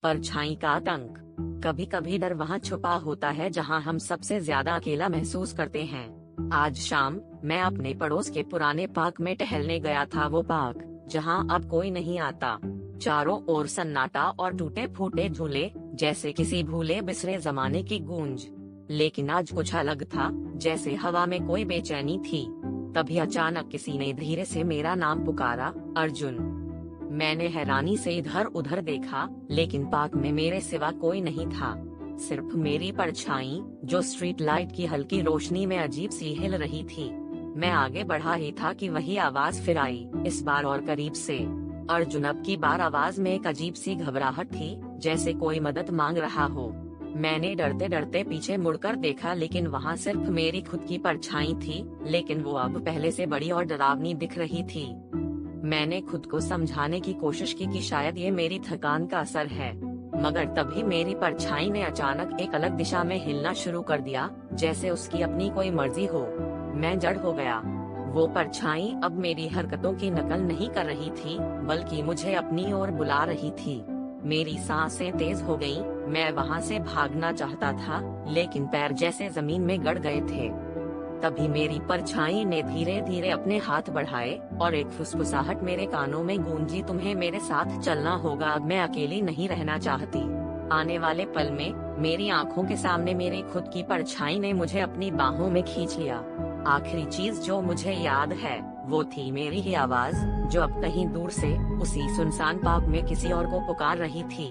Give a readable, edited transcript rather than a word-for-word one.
परछाई का आतंक। कभी कभी डर वहाँ छुपा होता है जहाँ हम सबसे ज्यादा अकेला महसूस करते हैं। आज शाम मैं अपने पड़ोस के पुराने पार्क में टहलने गया था। वो पार्क जहाँ अब कोई नहीं आता। चारों ओर सन्नाटा और टूटे फूटे झूले, जैसे किसी भूले बिसरे जमाने की गूंज। लेकिन आज कुछ अलग था, जैसे हवा में कोई बेचैनी थी। तभी अचानक किसी ने धीरे से मेरा नाम पुकारा, अर्जुन। मैंने हैरानी से इधर उधर देखा, लेकिन पार्क में मेरे सिवा कोई नहीं था। सिर्फ मेरी परछाई, जो स्ट्रीट लाइट की हल्की रोशनी में अजीब सी हिल रही थी। मैं आगे बढ़ा ही था कि वही आवाज फिर आई, इस बार और करीब से। अर्जुन। अब की बार आवाज में एक अजीब सी घबराहट थी, जैसे कोई मदद मांग रहा हो। मैंने डरते डरते पीछे मुड़कर देखा, लेकिन वहाँ सिर्फ मेरी खुद की परछाई थी, लेकिन वो अब पहले से बड़ी और डरावनी दिख रही थी। मैंने खुद को समझाने की कोशिश की कि शायद ये मेरी थकान का असर है, मगर तभी मेरी परछाई ने अचानक एक अलग दिशा में हिलना शुरू कर दिया, जैसे उसकी अपनी कोई मर्जी हो। मैं जड़ हो गया। वो परछाई अब मेरी हरकतों की नकल नहीं कर रही थी, बल्कि मुझे अपनी ओर बुला रही थी। मेरी सांसें तेज हो गईं। मैं वहाँ से भागना चाहता था, लेकिन पैर जैसे जमीन में गड़ गए थे। तभी मेरी परछाई ने धीरे धीरे अपने हाथ बढ़ाए और एक फुसफुसाहट मेरे कानों में गूंजी, तुम्हें मेरे साथ चलना होगा, अब मैं अकेली नहीं रहना चाहती। आने वाले पल में मेरी आंखों के सामने मेरी खुद की परछाई ने मुझे अपनी बाहों में खींच लिया। आखिरी चीज जो मुझे याद है, वो थी मेरी ही आवाज, जो अब कहीं दूर से उसी सुनसान पार्क में किसी और को पुकार रही थी।